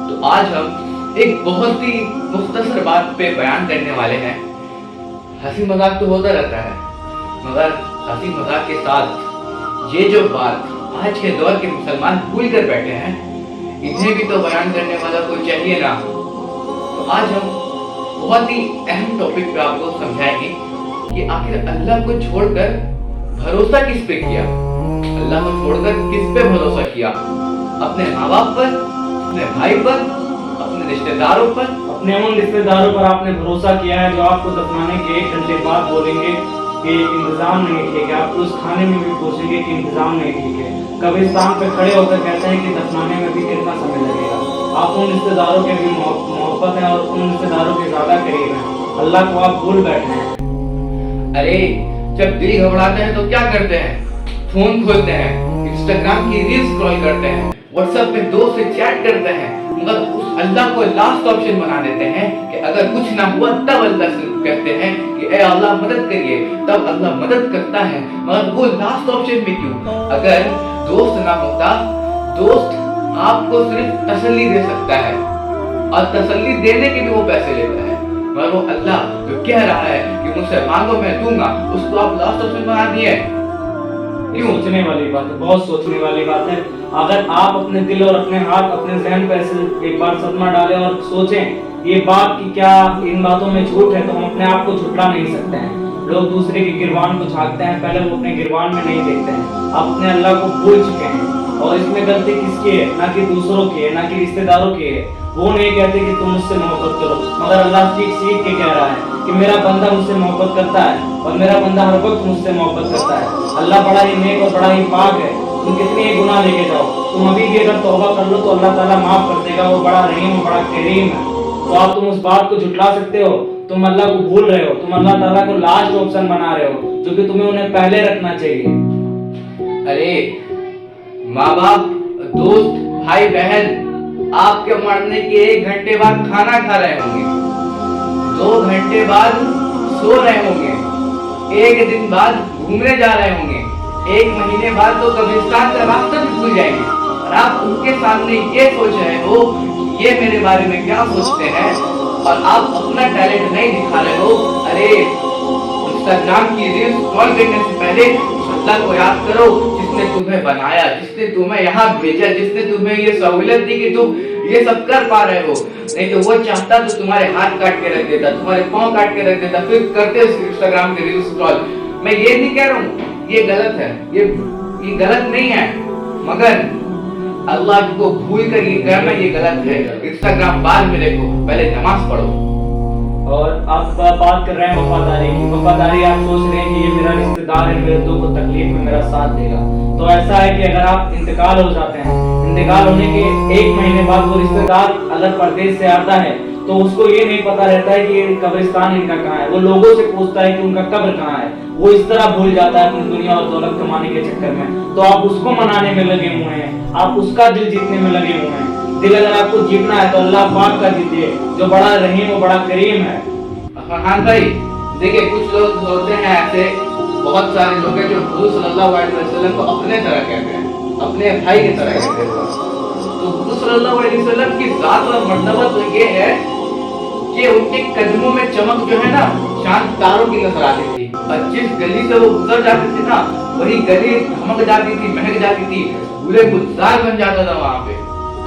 तो आज हम एक बहुत ही मुख्तसर बात पे बयान करने वाले हैं। हंसी मजाक तो होता रहता है, मगर हंसी मजाक के साथ ये जो बात आज के दौर के मुसलमान भूल कर बैठे हैं, इन्हें भी तो बयान करने वाला कोई चाहिए ना। तो आज हम बहुत ही अहम टॉपिक पे आपको समझाएंगे कि आखिर अल्लाह को छोड़कर भरोसा किस पे किया। अल्लाह को छोड़कर किस पे भरोसा किया? अपने माँ बाप पर, अपने भाई पर, अपने रिश्तेदारों पर। अपने उन रिश्तेदारों पर आपने भरोसा किया है जो आपको दफनाने के 1 घंटे बाद बोलेंगे कि इंतजाम नहीं ठीक है। आपको उस खाने में भी पूछेंगे कि इंतजाम नहीं ठीक है। कब्रिस्तान पे खड़े होकर कहते हैं कि दफनाने में भी कितना समय लगेगा। आप उन रिश्तेदारों के भी मोहब्बत है और उन रिश्तेदारों के ज्यादा करीब हैं। अल्लाह को आप भूल बैठे हैं। अरे जब दिल घबराते हैं तो क्या करते हैं? फोन खोलते हैं, इंस्टाग्राम की रील्स स्क्रॉल करते हैं, व्हाट्सएप पे दोस्त से चैट करते हैं, मगर उस अल्लाह को लास्ट ऑप्शन बना देते हैं कि अगर कुछ ना हुआ तब अल्लाह से कहते हैं कि ए अल्लाह मदद करिए, तब अल्लाह मदद करता है। मगर वो लास्ट ऑप्शन में क्यों? अगर दोस्त ना होता, दोस्त आपको सिर्फ तसल्ली दे सकता है और तसल्ली देने के भी वो पैसे लेता है, मगर वो अल्लाह जो कह रहा है कि मुझसे मांगो मैं दूंगा, उसको आप लास्ट ऑप्शन बना दिए। क्यों? सोचने वाली बात है, बहुत सोचने वाली बात है। अगर आप अपने दिल और अपने हाथ, अपने जहन पर ऐसे एक बार सदमा डालें और सोचें ये बात कि क्या इन बातों में झूठ है, तो हम अपने आप को झुठला नहीं सकते हैं। लोग दूसरे के गिरबान को झांकते हैं, पहले वो अपने गिरबान में नहीं देखते हैं। आप अपने अल्लाह को भूल चुके हैं और इसमें गलती किसकी है? ना कि दूसरों की है, ना कि रिश्तेदारों की है। वो नहीं कहते कि तुम मुझसे मोहब्बत करो, मगर अल्लाह सीख के कह रहा है कि मेरा बंदा मुझसे मोहब्बत करता है और मेरा बंदा हर वक्त मुझसे मोहब्बत करता है। अल्लाह बड़ा ही नेक और बड़ा ही पाक है। तुम कितने ही गुनाह लेके जाओ, तुम अभी भी अगर तौबा कर लो तो अल्लाह ताला माफ कर देगा। वो बड़ा रहीम, बड़ा करीम है। तो आप तुम उस बात को झुठला सकते हो? तुम अल्लाह को भूल रहे हो, तुम अल्लाह ताला को लास्ट ऑप्शन बना रहे हो, जो कि तुम्हें उन्हें पहले रखना चाहिए। अरे माँ बाप, दोस्त, भाई बहन आपके मरने के 1 घंटे बाद खाना खा रहे होंगे, 2 घंटे बाद सो रहे होंगे, 1 दिन बाद घूमने जा रहे होंगे, 1 महीने बाद तो कब्रिस्तान का रास्ता भी भूल जाएंगे, और आप उनके सामने ये सोच रहे हो कि ये मेरे बारे में क्या सोचते हैं, और आप अपना टैलेंट नहीं दिखा रहे हो। अरे इंस्टाग्राम की रील्स स्क्रॉल करने से पहले अल्लाह को याद करो जिसने तुम्हें बनाया, जिसने तुम्हें यहाँ भेजा, जिसने तुम्हें ये सहूलियत दी कि तुम ये सब कर पा रहे हो। नहीं तो वो चाहता तो तुम्हारे हाथ काट के रख देता, तुम्हारे पाँव काट के रख देता, फिर करते इंस्टाग्राम के रील्स स्क्रॉल। मैं ये नहीं कह रहा हूँ ये गलत है, ये गलत नहीं है, मगर अल्लाह को भूल कर ये करना ये गलत है। इंस्टाग्राम बाद में देखो, पहले नमाज पढ़ो। और आप बात कर रहे हैं वफादारी की। वफादारी आप सोच रहे हैं कि ये मेरा रिश्तेदार है, मेरे दुख और तकलीफ में मेरा साथ देगा। तो ऐसा है कि अगर आप इंतकाल हो जाते हैं, इंतकाल होने के 1 महीने बाद वो रिश्तेदार अगर परदेश से आता है तो उसको ये नहीं पता रहता है कि कब्रिस्तान इनका कहाँ है। वो लोगों से पूछता है कि उनका कब्र कहाँ है। वो इस तरह भूल जाता है अपनी दुनिया और दौलत कमाने के चक्कर में। तो आप उसको मनाने में लगे हुए हैं, आप उसका दिल जीतने में लगे हुए हैं। दिल अगर आपको जीतना है तो अल्लाह पाक का जीतिए, जो बड़ा रहीम और बड़ा करीम है। हाँ भाई, देखिए कुछ लोग होते हैं ऐसे, बहुत सारे लोग हैं जो हुजूर सल्लल्लाहु अलैहि वसल्लम को अपने तरह कहते हैं, अपने भाई की तरह कहते हैं। तो हुजूर सल्लल्लाहु अलैहि वसल्लम की जात और मर्तबा तो ये है कि उनके कदमों में चमक जो है ना, चांद तारों की नजर आती थी, और जिस गली से वो गुजर जाती थी ना, वही गली धमक जाती थी, महक जाती थी, पूरे गुलजार बन जाता था वहाँ पे।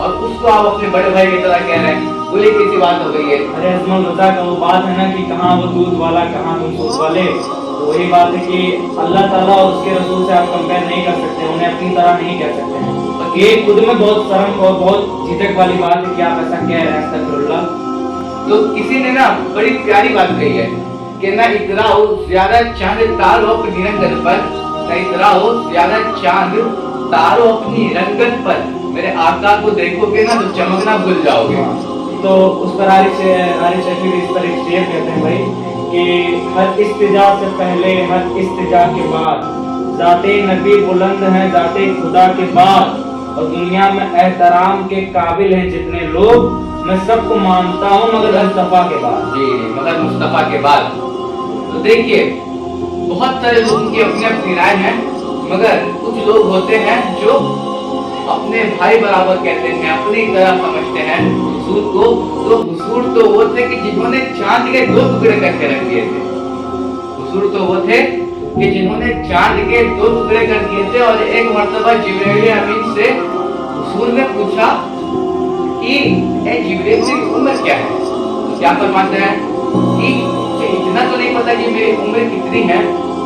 और उसको आप अपने बड़े भाई की तरह कह रहे हैं, बोले कैसी बात हो गई है? अरे अजमल रजा का वो बात है ना कि कहाँ वो दूध वाला, कहाँ तुम सूद वाले। तो वही बात है कि अल्लाह ताला और उसके रसूल से आप कंपेयर नहीं कर सकते, उन्हें अपनी तरह नहीं कह सकते हैं। ये खुद में बहुत शर्म और बहुत झिझक वाली बात है कि आप ऐसा कह रहे हैं। अस्तगफिरुल्लाह। तो किसी ने ना बड़ी प्यारी बात कही है कि ना इतराओ ज्यादा चांद तारो अपनी रंगत पर, ना इतराओ ज्यादा चांद तारो अपनी रंगत पर, मेरे आका को देखोगे ना तो चमकना भूल जाओगे। तो उस पर आरिफ शफी इस पर एक शेर कहते हैं भाई कि हर इस्तिजा से पहले, हर इस्तिजा के बाद, जाते नबी बुलंद हैं जाते खुदा के बाद, और दुनिया में एहतराम के काबिल हैं जितने लोग, मैं सबको मानता हूँ मगर मुस्तफा के बाद। जी, मगर मुस्तफा के बाद। तो देखिए बहुत सारे लोगों की अपनी अपनी राय है, मगर कुछ लोग होते हैं जो अपने भाई बराबर कहते हैं, अपनी तरह समझते हैं, हुजूर को, तो हुजूर तो वो थे कि जिन्होंने चांद के 2 टुकड़े करके रख दिए थे। हुजूर तो वो थे कि जिन्होंने चांद के 2 टुकड़े कर दिए थे। और एक मर्तबा जिब्राइल अमीन से हुजूर ने पूछा कि ए जिब्राइल तेरी उम्र क्या है? तो क्या फरमाते हैं कि मुझे इतना तो नहीं पता कि मेरी उम्र कितनी है,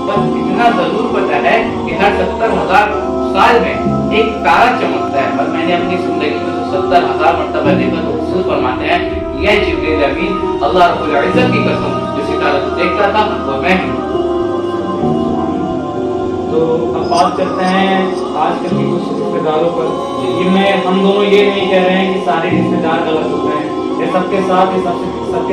बस इतना जरूर पता है कि हर 70,000 साल में एक तारा चमकता है। और मैंने अपनी जिंदगी में 70,000 मर्तबा देखा। तो हुजूर फरमाते हैं कि ये जिब्राइल अमीन अल्लाह रब्बुल इज्जत की कसम जो सितारा को देखता था वो मैं ही। तो अब बात करते हैं आजकल के कुछ रिश्तेदारों पर। ये हम दोनों ये नहीं कह रहे हैं कि सारे रिश्तेदार गलत होते हैं, ये सबके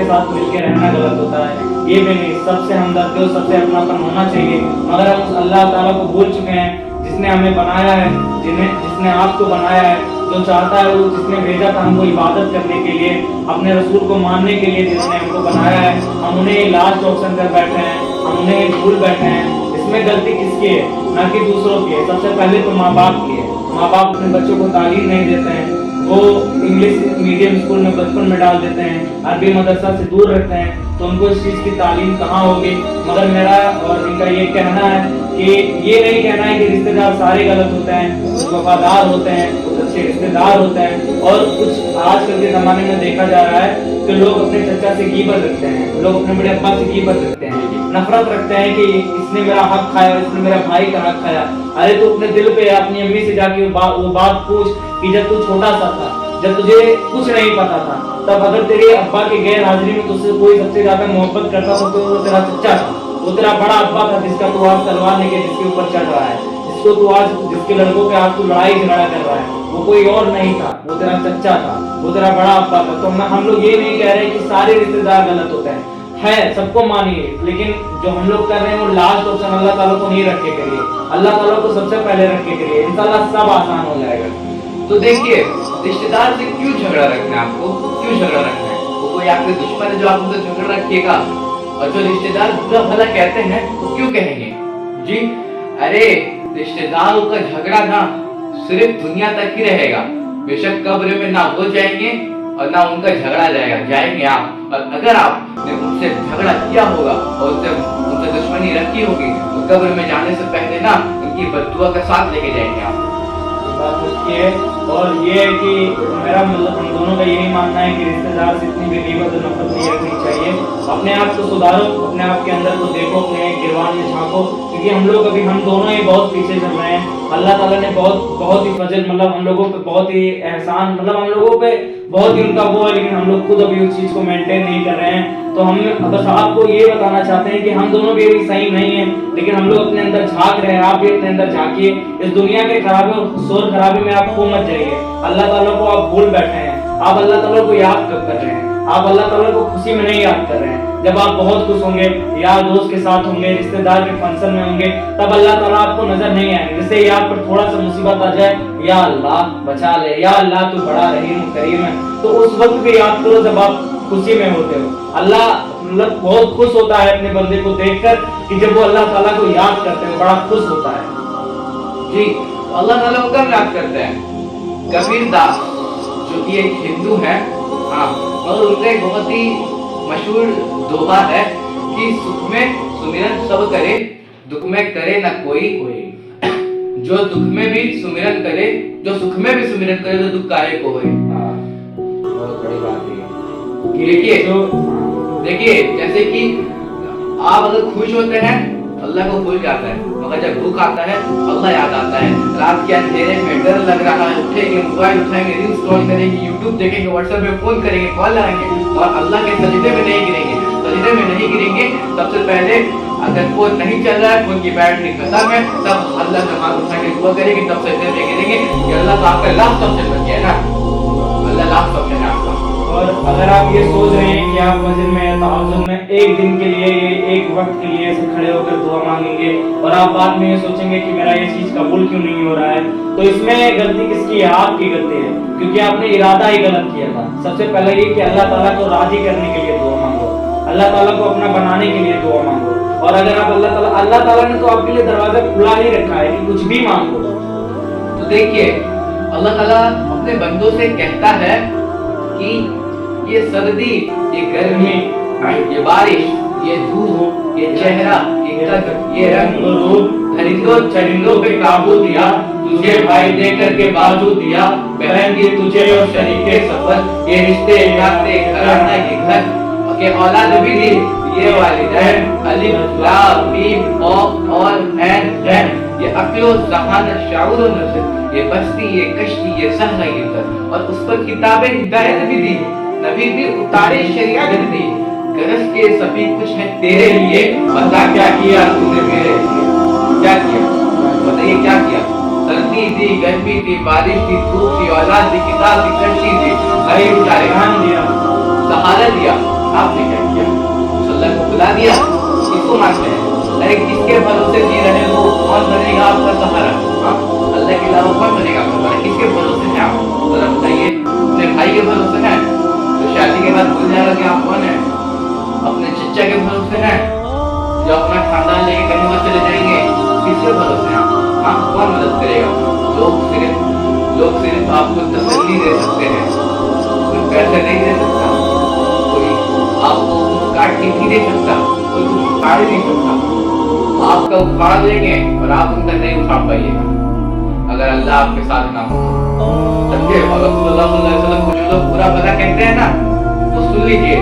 साथ मिलकर रहना गलत होता है, ये भी नहीं। सबसे हमदर्दी और सबसे अपनापन होना चाहिए। मगर हम उस अल्लाह ताला को भूल चुके हैं जिसने हमें बनाया है, जिसने आपको बनाया है, जो चाहता है वो जिसने भेजा था हमको इबादत करने के लिए, अपने रसूल को मानने के लिए जिन्होंने हमको बनाया है, हम उन्हें लास्ट ऑप्शन कर बैठे हैं, हम उन्हें भूल बैठे हैं। इसमें गलती किसकी है? ना कि दूसरों की है। सबसे पहले तो माँ बाप की है। माँ बाप अपने बच्चों को तालीम नहीं देते हैं, वो इंग्लिश मीडियम स्कूल में बचपन में डाल देते हैं, अरबी मदरसा से दूर रखते हैं, तो उनको इस चीज़ की तालीम कहाँ होगी। मगर मेरा और इनका ये कहना है कि ये नहीं कहना है कि रिश्तेदार सारे गलत होते हैं, कुछ वफादार होते हैं, कुछ अच्छे रिश्तेदार होते हैं। और कुछ आजकल के ज़माने में देखा जा रहा है कि लोग अपने चचा से गीबत रखते हैं, लोग अपने बड़े अब्बा से गीबत रखते हैं, नफरत रखते हैं कि इसने मेरा हक खाया, इसने मेरा भाई का हक खाया। अरे तो अपने दिल पे अपनी अम्मी से जाके वो बात पूछ कि जब तू छोटा सा था, जब तुझे कुछ नहीं पता था, तब अगर तेरे अब्बा के गैर हाजिरी में तुझसे कोई सबसे ज्यादा मोहब्बत करता था तो वो तेरा चचा था, वो तेरा बड़ा अब्बा था जिसका तू आज तलवार लेके जिसके ऊपर चढ़ रहा है, जिसको तू आज जिसके लड़कों के आज तू लड़ाई झगड़ा कर रहा है, वो कोई और नहीं था, वो तेरा चचा था, वो तेरा बड़ा अब्बा था। तो हम लोग ये नहीं कह रहे कि सारे रिश्तेदार गलत होते हैं, सबको मानिए, लेकिन जो हम लोग कर रहे हैं वो लास्ट ऑप्शन अल्लाह ताला को नहीं रख के करिए, अल्लाह ताला को सबसे पहले रख के करिए, इंशाल्लाह सब आसान हो जाएगा। तो देखिए, रिश्तेदार से क्यों झगड़ा रखना है आपको? क्यों झगड़ा रखना है? वो कोई आपके दुश्मन है जो आप उनसे झगड़ा रखिएगा? और जो रिश्तेदार बुरा भला कहते हैं वो क्यों कहेंगे जी? अरे रिश्तेदारों का झगड़ा ना सिर्फ दुनिया तक ही रहेगा, बेशक कब्र में ना वो जाएंगे और ना उनका झगड़ा जाएंगे आप। और अगर आपने उनसे झगड़ा किया होगा और उनसे दुश्मनी रखी होगी तो कब्र में जाने से पहले ना उनकी बद्दुआ का साथ लेके जाएंगे आप। बात उसकी है। और ये है कि मेरा मतलब हम दोनों का यही मानना है कि रिश्तेदार से इतनी भी गीबत और नफरत नहीं रखनी चाहिए। अपने आप को सुधारो, अपने आप के अंदर को देखो, अपने गिरवान में झांको, क्योंकि हम दोनों ही बहुत पीछे चल रहे हैं। अल्लाह ताला ने बहुत ही फजल मतलब हम लोगों पे बहुत ही एहसान मतलब हम लोगों पे बहुत ही उनका वो है, लेकिन हम लोग खुद अभी उस चीज़ को मेंटेन नहीं कर रहे हैं। तो हम बस आपको ये बताना चाहते हैं कि हम दोनों भी अभी सही नहीं है, लेकिन हम लोग अपने अंदर झांक रहे हैं। आप भी अपने अंदर झांकिए, इस दुनिया के खराबे और शोर खराबे में आप खो मत जाइए। अल्लाह ताला को आप भूल बैठे हैं, आप अल्लाह ताला को याद कब कर रहे हैं? आप अल्लाह ताला को खुशी में नहीं याद कर रहे हैं। जब आप बहुत खुश होंगे, यार दोस्त के साथ होंगे, रिश्तेदार के फंक्शन में होंगे, तब अल्लाह ताला आपको नजर नहीं आएंगे। जैसे ही आप पर थोड़ा सा मुसीबत आ जाए, या अल्लाह बचा ले, या अल्लाह तू बड़ा रहीम करीम है, तो उस वक्त भी याद करो जब आप खुशी में होते हो। अल्लाह मतलब बहुत खुश होता है अपने बंदे को देखकर कि जब वो अल्लाह ताला को याद करते हैं, बड़ा खुश होता है जी। अल्लाह ताला को कब याद करते हैं? कबीर दास जो कि एक हिंदू है, हाँ, और उनका एक बहुत ही मशहूर दोहा है कि सुख में सुमिरन सब करे, दुख में करे न कोई। जो दुख में भी सुमिरन करे, जो सुख में भी सुमिरन करे, तो दुख काहे को होए। बहुत बड़ी बात है। देखिए जैसे कि आप अगर खुश होते हैं अल्लाह को भूल जाता है, मगर जब दुख आता है अल्लाह याद आता है। रात के अंधेरे में डर लग रहा है, उठेंगे, मोबाइल उठाएंगे, रील स्क्रॉल करेंगे, यूट्यूब देखेंगे, व्हाट्सएप में फोन करेंगे, कॉल लगाएंगे और अल्लाह के सजदे में नहीं गिरेंगे। सजदे में नहीं गिरेंगे, सबसे पहले अगर फोन नहीं चल रहा है, फोन की बैटरी खत्म है, तब अल्लाह का हाथ उठा के दुआ करेंगे, तब सजदे में गिरेंगे कि अल्लाह तो आपका लास्ट ऑप्शन बन गया ना, अल्लाह लास्ट ऑप्शन है आपका। और अगर आप ये सोच रहे हैं कि आप मस्जिद में तहज्जुद में एक दिन के लिए, एक वक्त के लिए ऐसे खड़े होकर दुआ मांगेंगे और आप बाद में ये सोचेंगे कि मेरा ये चीज़ कबूल क्यों नहीं हो रहा है, तो इसमें गलती किसकी है? आपकी गलती है, क्योंकि आपने इरादा ही गलत किया था। सबसे पहले ये कि अल्लाह ताला को राजी करने के लिए दुआ मांगो, अल्लाह ताला को अपना बनाने के लिए दुआ मांगो। और अगर आप अल्लाह ताला ने तो आपके लिए दरवाजा खुला ही रखा है कि कुछ भी मांगो। तो देखिए अल्लाह ताला अपने बंदों से कहता है कि ये सर्दी, ये गर्मी, ये बारिश, ये धूप, ये चेहरा, ये कद, ये रंग रूप, परिंदों चरिंदों पे काबू दिया, तुझे भाई देकर के बाजू दिया, बहन की तुझे और शरीके सफर, ये रिश्ते नाते घराना ये घर, के औलाद भी दी, ये वालिदैन, अलिफ लाम मीम और ऐन रैन, ये अक्लो ज़हानत शाऊर और नज़र, ये बस्ती, ये कश्ती, ये सहरा, ये दर, और उस पर किताबें हिदायत भी दी, नबी भी उतारे शरीयत दी, गरज के सभी कुछ है तेरे लिए, बता क्या किया तूने मेरे लिए, क्या किया, बताइए क्या किया, सर्दी थी, गर्मी थी, बारिश थी, धूप थी, औलाद थी, किताब थी, कश्ती थी, हरी उतारे, ध्यान दिया, सहारा दिया, आपने क्या किया, अल्लाह को बुला दिया, किसको मानते हैं, अरे किसके भरोसे जी रहे हो, कौन बनेगा आपका सहारा, हाँ अल्लाह के अलावा कौन बनेगा आपका सहारा, किसके भरोसे हैं आप, जरा बताइए, अपने भाई के भरोसे हैं, तो शादी के बाद भूल जाएगा कि आप कौन हैं, अपने चचा के भरोसे हैं, जो अपना खानदान लेके कहीं और चले जाएंगे, किसके भरोसे हैं आप, हाँ कौन मदद करेगा, लोग सिर्फ आपको तसल्ली दे सकते हैं, कोई पैसे नहीं दे सकता, कोई आपको काट के नहीं दे सकता, कोई कुछ उखाड़ नहीं सकता, आपका उखाड़ लेंगे और आप उनका नहीं उखाड़ पाइएगा, अगर अल्लाह आपके साथ ना हो, समझे, और रसूलुल्लाह सल्लल्लाहु अलैहि वसल्लम को जो लोग बुरा भला कहते हैं ना, तो सुन लीजिए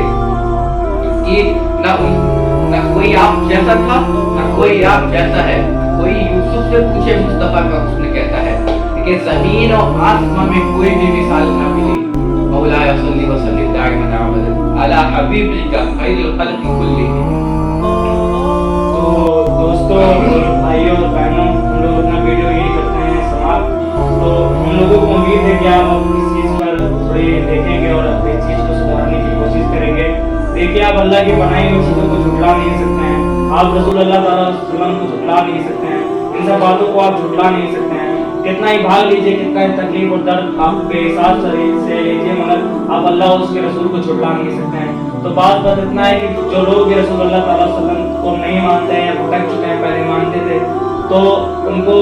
कि ना कोई आप जैसा था, ना कोई आप जैसा है, कोई यूसुफ से पूछे मुस्तफा का उसने कहता है कि जमीन और आसमां में कोई भी मिसाल ना मिली, मौलाया सल्ली व सल्लिम दाइमन अबदन अला हबीबिका खैरुल खल्क़ि कुल्लिहिम। तो दोस्तों और भाइयों और बहनों, हम लोग अपना वीडियो यही करते हैं समाप्त। तो हम लोगों को उम्मीद है कि आप अब इस चीज़ पर थोड़ी देखेंगे और इस चीज़ को सुधारने की कोशिश करेंगे। देखिए, आप अल्लाह की बनाई हुई चीज़ों को झुठला नहीं सकते हैं, आप रसूल अल्लाह ताला सल्लम को झुठला नहीं सकते हैं, इन सब बातों को आप झुठला नहीं सकते हैं। कितना ही भाग लीजिए, कितना ही तकलीफ और दर्द आप बेहिसाब से लीजिए, मगर आप अल्लाह और उसके रसूल को झुठला नहीं सकते हैं। तो बात इतना है कि जो लोग भी रसूल अल्लाह ताला सल्लम को नहीं मानते हैं या भटक चुके हैं, पहले मानते थे, तो उनको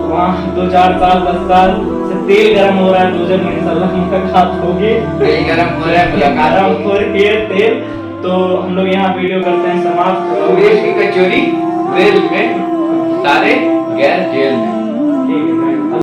वहाँ 2-4 साल 10 साल से तेल गर्म हो रहा है, दोजख में इंशाअल्लाह मुलाकात होगी, तेल गर्म हो रहा है, मुलाकात गर्म हो रही है तेल। तो हम लोग यहाँ वीडियो करते हैं समाप्त। सुरेश की कचौरी जेल में, सारे गैर जेल में।